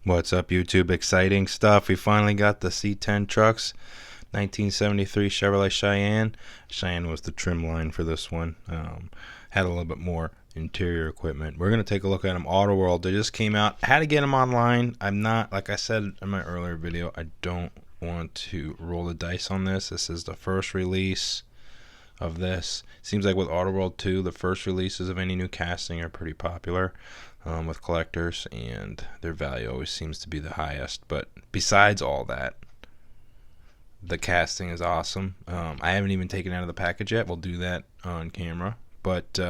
What's up, YouTube? Exciting stuff. We finally got the C10 trucks. 1973 Chevrolet Cheyenne. Cheyenne was the trim line for this one. Had a little bit more interior equipment. We're going to take a look at them. Auto World. They just came out. Had to get them online. I'm not, like I said in my earlier video, I don't want to roll the dice on this. This is the first release of this. Seems like with Auto World 2, the first releases of any new casting are pretty popular with collectors, and their value always seems to be the highest. But besides all that, the casting is awesome. I haven't even taken it out of the package yet. We'll do that on camera. But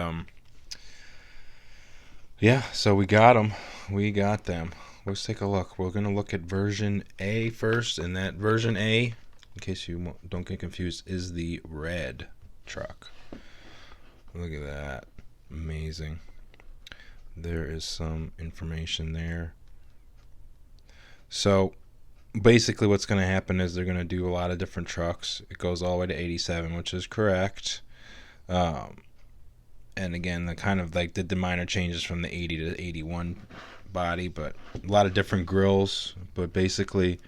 yeah, so we got them. We got them. Let's take a look. We're going to look at version A first, and that version A, in case you don't get confused, is the red truck. Look at that. Amazing. There is some information there. So basically what's going to happen is they're going to do a lot of different trucks. It goes all the way to 87, which is correct. And again, the kind of like did the minor changes from the 80 to 81 body, but a lot of different grills. But basically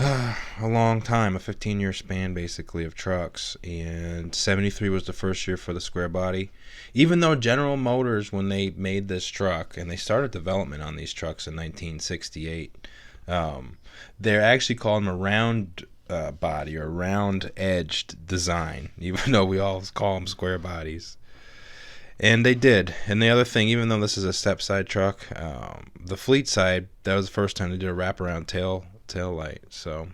a long time, a 15-year span basically of trucks. And 73 was the first year for the square body. Even though General Motors, when they made this truck, and they started development on these trucks in 1968, they're actually calling them a round body or round edged design, even though we all call them square bodies. And they did. And the other thing, even though this is a Stepside truck, the Fleet side, that was the first time they did a wraparound tail light. So,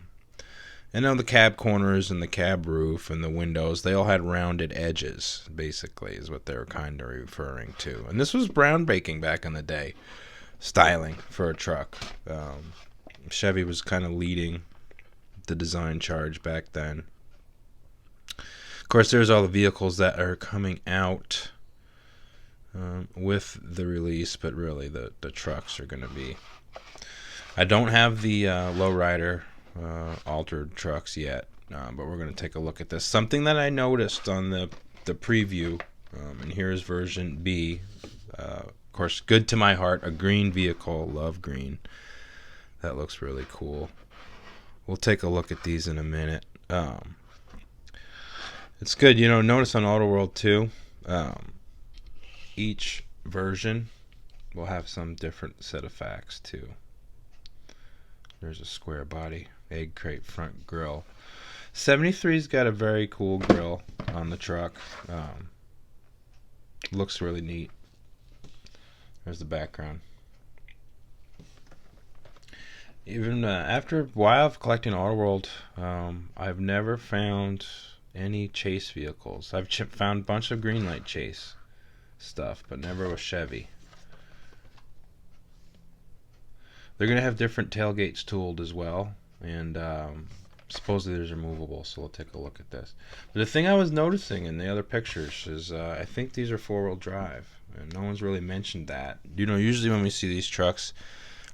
and now the cab corners and the cab roof and the windows, they all had rounded edges, basically, is what they were kind of referring to. And this was groundbreaking back in the day, styling for a truck. Chevy was kind of leading the design charge back then. Of course, there's all the vehicles that are coming out with the release, but really the trucks are going to be... I don't have the lowrider altered trucks yet, but we're going to take a look at this. Something that I noticed on the preview, and here's version B. Of course, good to my heart, a green vehicle. Love green. That looks really cool. We'll take a look at these in a minute. It's good, notice on Auto World 2, each version will have some different set of facts too. There's a square body, egg crate front grille. 73's got a very cool grille on the truck. Looks really neat. There's the background. Even after a while of collecting Auto World, I've never found any chase vehicles. I've found a bunch of green light chase stuff, but never with Chevy. They're going to have different tailgates tooled as well, and supposedly there's removable, so we'll take a look at this. But the thing I was noticing in the other pictures is I think these are four-wheel drive, and no one's really mentioned that. Usually when we see these trucks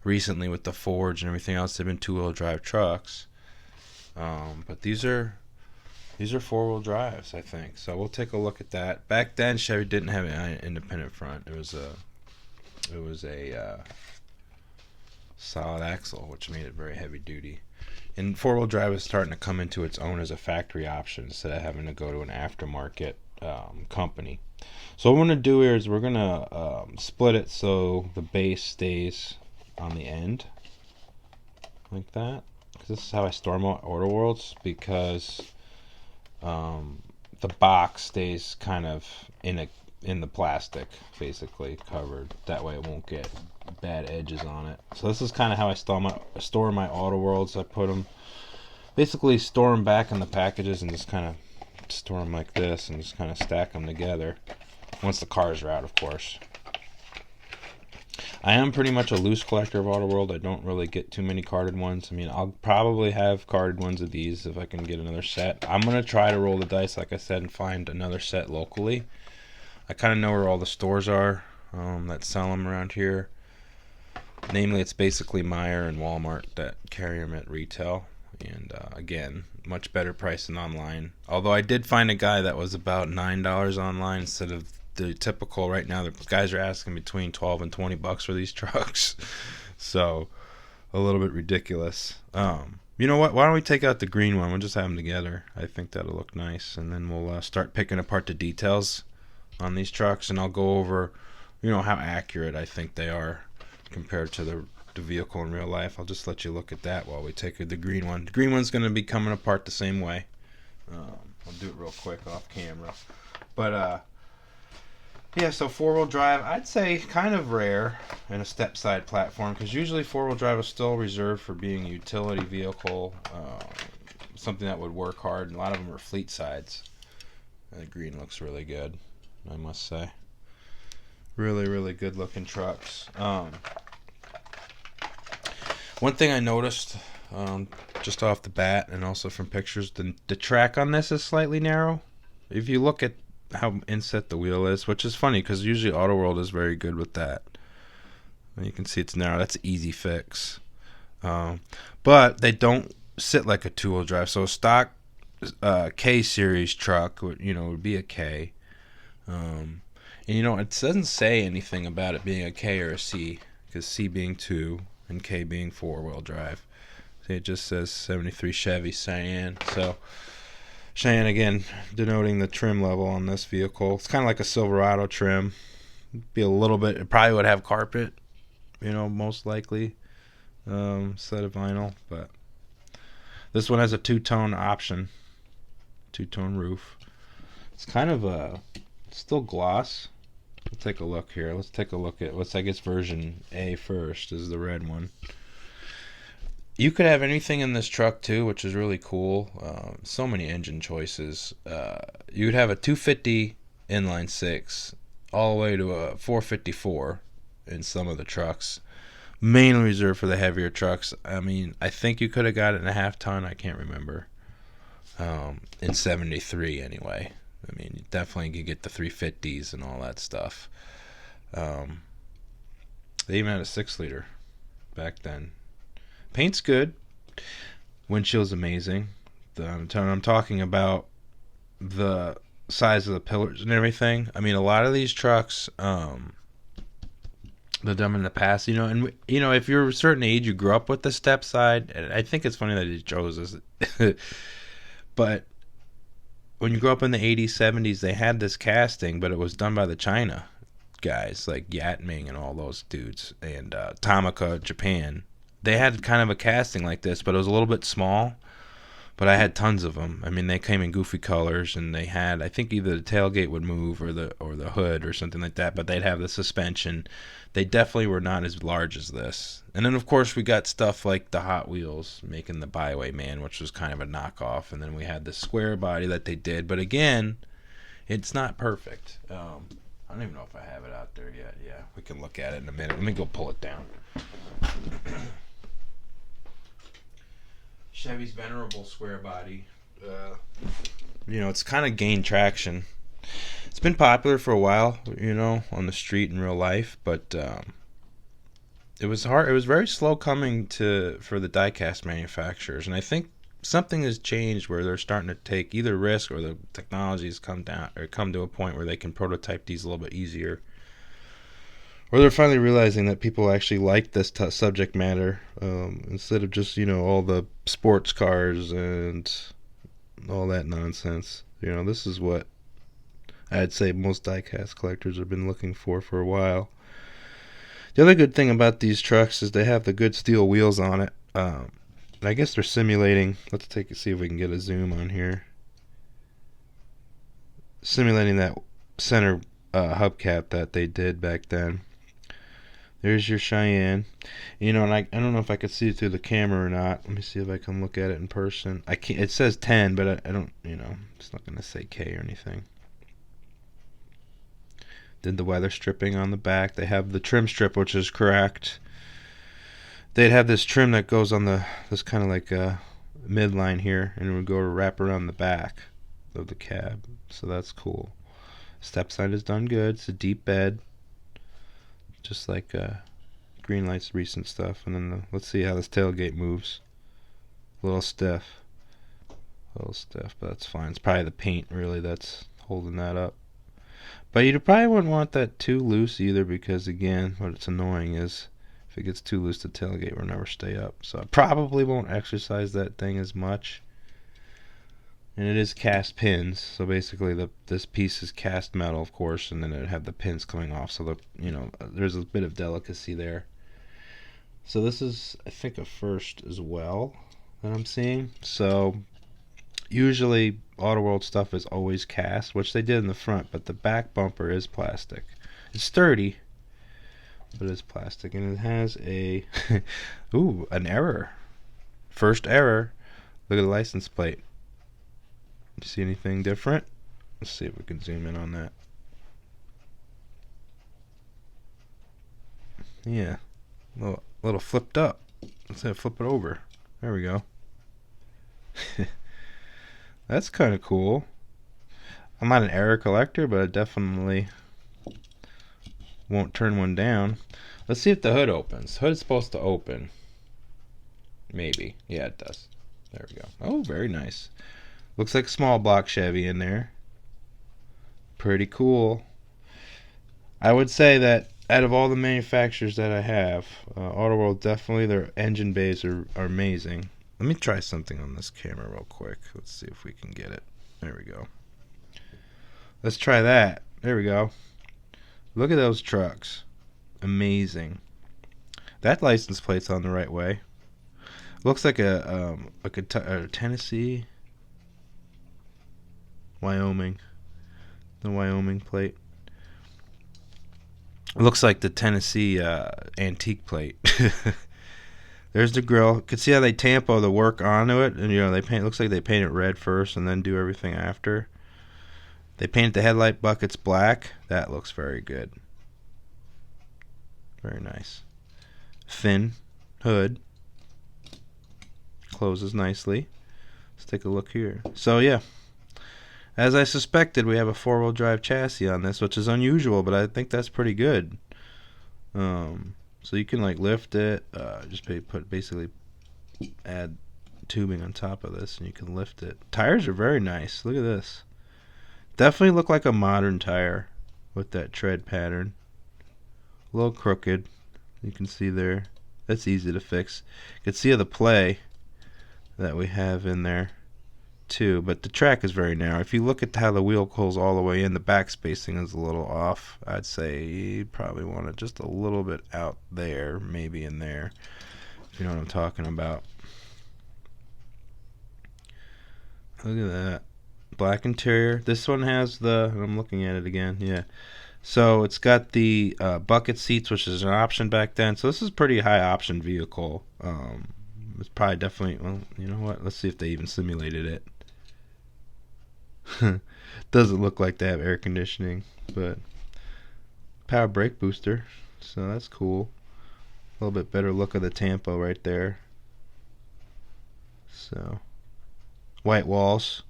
recently with the Forge and everything else, they've been two-wheel drive trucks. But these are four-wheel drives, I think. So we'll take a look at that. Back then, Chevy didn't have an independent front. It was a solid axle, which made it very heavy duty. And four-wheel drive is starting to come into its own as a factory option instead of having to go to an aftermarket company. So what we're going to do here is we're going to split it so the base stays on the end like that. This is how I store my Auto Worlds, because the box stays kind of in the plastic, basically covered. That way it won't get bad edges on it. So this is kind of how I store my Auto Worlds. I put them, basically store them back in the packages and just kind of store them like this and just kind of stack them together. Once the cars are out, of course. I am pretty much a loose collector of Auto World. I don't really get too many carded ones. I mean, I'll probably have carded ones of these if I can get another set. I'm going to try to roll the dice, like I said, and find another set locally. I kind of know where all the stores are that sell them around here. Namely, it's basically Meijer and Walmart that carry them at retail. And again, much better price than online. Although I did find a guy that was about $9 online instead of the typical. Right now the guys are asking between $12 and $20 for these trucks. So a little bit ridiculous. You know what? Why don't we take out the green one? We'll just have them together. I think that'll look nice, and then we'll start picking apart the details on these trucks, and I'll go over, how accurate I think they are compared to the vehicle in real life. I'll just let you look at that while we take the green one. The green one's going to be coming apart the same way. I'll do it real quick off camera. But, yeah, so four-wheel drive, I'd say kind of rare in a step-side platform, because usually four-wheel drive is still reserved for being a utility vehicle, something that would work hard, and a lot of them are fleet sides. The green looks really good, I must say. Really, really good looking trucks. One thing I noticed just off the bat, and also from pictures, the track on this is slightly narrow. If you look at how inset the wheel is, which is funny because usually Auto World is very good with that. And you can see it's narrow. That's an easy fix. But they don't sit like a two-wheel drive. So a stock K series truck would be a K. And it doesn't say anything about it being a K or a C, because C being 2 and K being 4-wheel drive. See, it just says 73 Chevy Cheyenne. So Cheyenne, again, denoting the trim level on this vehicle. It's kind of like a Silverado trim. Be a little bit, it probably would have carpet, most likely, instead of vinyl. But this one has a two-tone option, two-tone roof. It's kind of still gloss. Let's take a look here. Let's take a look at I guess version A first is the red one. You could have anything in this truck too, which is really cool. So many engine choices. You could have a 250 inline 6 all the way to a 454 in some of the trucks. Mainly reserved for the heavier trucks. I mean, I think you could have got it in a half ton. I can't remember. In 73 anyway. I mean, you definitely could get the 350s and all that stuff. They even had a 6-liter back then. Paint's good. Windshield's amazing. I'm talking about the size of the pillars and everything. I mean, a lot of these trucks, they've done in the past, and if you're a certain age, you grew up with the Stepside, and I think it's funny that he chose this. But when you grew up in the 80s, 70s, they had this casting, but it was done by the China guys, like Yatming and all those dudes, and Tamaka, Japan. They had kind of a casting like this, but it was a little bit small. But I had tons of them. I mean, they came in goofy colors, and they had, I think, either the tailgate would move or the hood or something like that. But they'd have the suspension. They definitely were not as large as this. And then, of course, we got stuff like the Hot Wheels making the Byway Man, which was kind of a knockoff. And then we had the square body that they did. But again, it's not perfect. I don't even know if I have it out there yet. Yeah, we can look at it in a minute. Let me go pull it down. Chevy's venerable square body. It's kind of gained traction. It's been popular for a while, on the street in real life, but it was hard. It was very slow coming for the diecast manufacturers, and I think something has changed where they're starting to take either risk or the technology's come to a point where they can prototype these a little bit easier. Or they're finally realizing that people actually like this subject matter instead of just, all the sports cars and all that nonsense. This is what I'd say most diecast collectors have been looking for a while. The other good thing about these trucks is they have the good steel wheels on it. I guess they're simulating. Let's see if we can get a zoom on here. Simulating that center hubcap that they did back then. There's your Cheyenne. And I don't know if I could see it through the camera or not. Let me see if I can look at it in person. I can't. It says 10, but I don't, it's not going to say K or anything. Did the weather stripping on the back. They have the trim strip, which is correct. They'd have this trim that goes on this kind of like a midline here, and it would go to wrap around the back of the cab. So that's cool. Stepside is done good. It's a deep bed. Just like Greenlight's recent stuff. And then let's see how this tailgate moves. A little stiff, but that's fine. It's probably the paint really that's holding that up. But you probably wouldn't want that too loose either, because again, what's annoying is If it gets too loose, the tailgate will never stay up. So I probably won't exercise that thing as much. And it is cast pins, so basically this piece is cast metal, of course, and then it have the pins coming off. So there's a bit of delicacy there. So this is, I think, a first as well that I'm seeing. So usually Auto World stuff is always cast, which they did in the front, but the back bumper is plastic. It's sturdy, but it's plastic, and it has a ooh, an error. First error. Look at the license plate. You see anything different? Let's see if we can zoom in on that. Yeah, a little flipped up. Let's flip it over. There we go. That's kind of cool. I'm not an error collector, but I definitely won't turn one down. Let's see if the hood opens. Hood's supposed to open. Maybe. Yeah, it does. There we go. Oh, very nice. Looks like small block Chevy in there. Pretty cool. I would say that out of all the manufacturers that I have, Auto World, definitely their engine bays are amazing. Let me try something on this camera real quick. Let's see if we can get it. There we go. Let's try that. There we go. Look at those trucks. Amazing. That license plate's on the right way. Looks like a Tennessee, Wyoming. The Wyoming plate. It looks like the Tennessee antique plate. There's the grill. You can see how they tampo the work onto it, and they paint. Looks like they paint it red first and then do everything after. They painted the headlight buckets black. That looks very good. Very nice. Thin hood. Closes nicely. Let's take a look here. So yeah, as I suspected, we have a four-wheel drive chassis on this, which is unusual, but I think that's pretty good. So you can lift it, just basically add tubing on top of this, and you can lift it. Tires are very nice. Look at this. Definitely look like a modern tire with that tread pattern. A little crooked. You can see there. That's easy to fix. You can see the play that we have in there too, but the track is very narrow. If you look at how the wheel pulls all the way in, the back spacing is a little off. I'd say you probably want it just a little bit out there, maybe in there, if you know what I'm talking about. Look at that. Black interior. This one has I'm looking at it again, yeah. So it's got the bucket seats, which is an option back then. So this is a pretty high option vehicle. It's probably definitely, well, you know what? Let's see if they even simulated it. Doesn't look like they have air conditioning, but power brake booster, so that's cool. A little bit better look of the tampo right there. So white walls,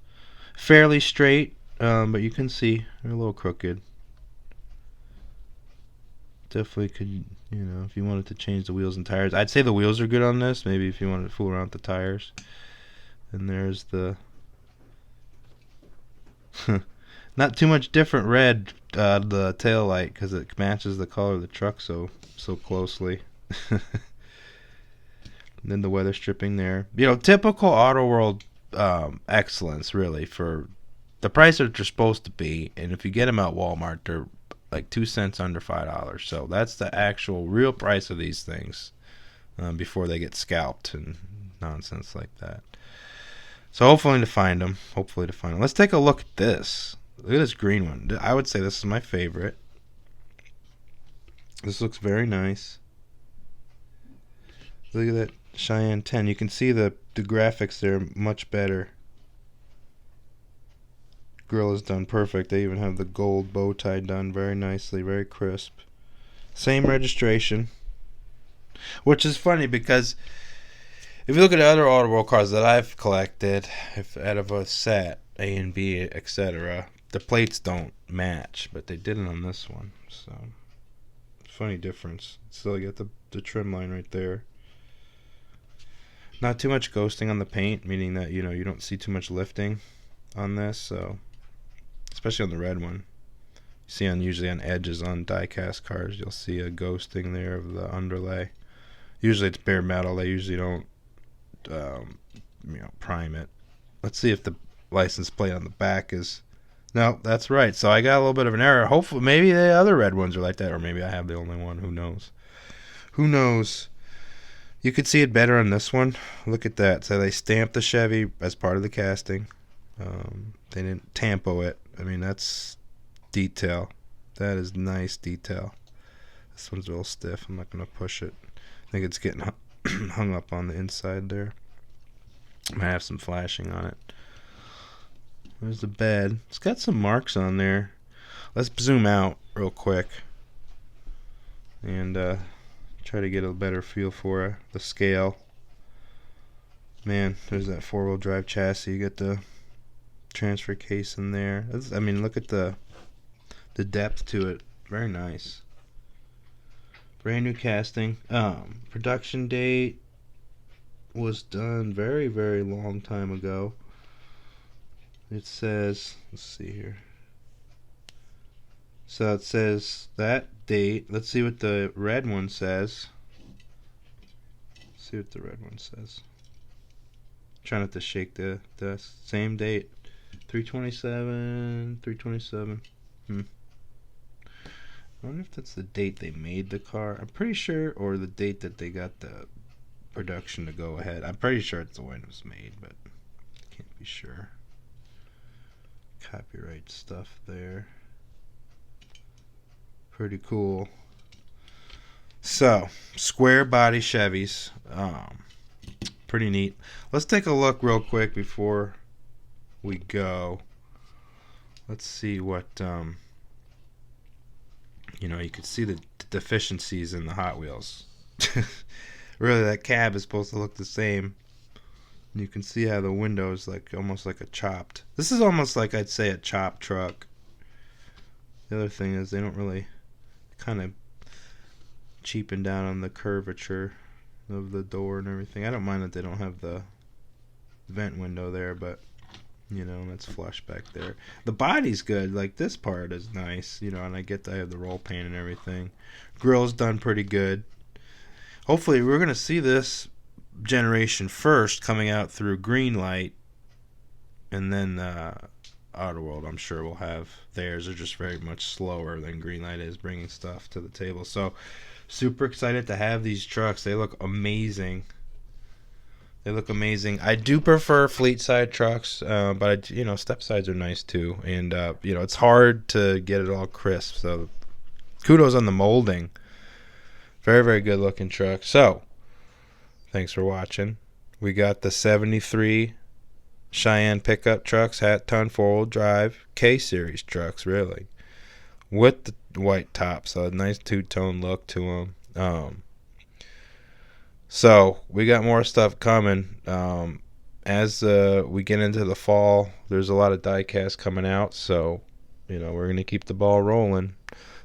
fairly straight, but you can see they're a little crooked. Definitely could, if you wanted to change the wheels and tires, I'd say the wheels are good on this. Maybe if you wanted to fool around with the tires. And there's the not too much different red, the tail light, because it matches the color of the truck so closely. And then the weather stripping there. Typical Auto World excellence, really, for the price that they're supposed to be. And if you get them at Walmart, they're like 2 cents under $5. So that's the actual real price of these things before they get scalped and nonsense like that. So hopefully to find them. Let's take a look at this. Look at this green one. I would say this is my favorite. This looks very nice. Look at that Cheyenne 10. You can see the graphics there much better. Grill is done perfect. They even have the gold bow tie done very nicely, very crisp. Same registration. Which is funny because if you look at other Auto World cars that I've collected, out of a set, A and B, etc., the plates don't match, but they did it on this one. So, funny difference. Still, you get the trim line right there. Not too much ghosting on the paint, meaning that you don't see too much lifting on this. So, especially on the red one, you see usually on edges on diecast cars, you'll see a ghosting there of the underlay. Usually it's bare metal. They usually don't, prime it. Let's see if the license plate on the back is. No, that's right. So I got a little bit of an error. Hopefully, maybe the other red ones are like that, or maybe I have the only one. Who knows? Who knows? You could see it better on this one. Look at that. So they stamped the Chevy as part of the casting. They didn't tampo it. I mean, that's detail. That is nice detail. This one's a little stiff. I'm not going to push it. I think it's getting hung up on the inside there. Might have some flashing on it. There's the bed. It's got some marks on there. Let's zoom out real quick and try to get a better feel for the scale. Man, there's that four-wheel drive chassis. You get the transfer case in there. I mean, look at the depth to it. Very nice. Brand new casting. Production date was done very, very long time ago. It says, let's see here. So it says that date. Let's see what the red one says. Let's see what the red one says. Try not to shake the same date. 3/27. I wonder if that's the date they made the car. I'm pretty sure, or the date that they got the production to go ahead. I'm pretty sure it's the when it was made, but I can't be sure. Copyright stuff there. Pretty cool. So, square body Chevys. Pretty neat. Let's take a look real quick before we go. Let's see what you could see the deficiencies in the Hot Wheels. Really, that cab is supposed to look the same. You can see how the window is almost like a chopped. This is almost like I'd say a chopped truck. The other thing is they don't really kind of cheapen down on the curvature of the door and everything. I don't mind that they don't have the vent window there, but that's flush back there. The body's good. Like, this part is nice, and I get that I have the roll paint and everything. Grill's done pretty good. Hopefully we're going to see this generation first coming out through Greenlight, and then Auto World, I'm sure, will have theirs. They're just very much slower than Greenlight is bringing stuff to the table. So super excited to have these trucks. They look amazing. I do prefer fleet side trucks, but Stepsides are nice too. And it's hard to get it all crisp. So kudos on the molding. Very, very good looking truck. So thanks for watching. We got the 73 Cheyenne pickup trucks, hat ton 4-wheel drive, K-series trucks, really, with the white top, so a nice two-tone look to them. So we got more stuff coming. As we get into the fall, there's a lot of diecast coming out, so we're going to keep the ball rolling.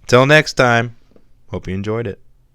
Till next time, hope you enjoyed it.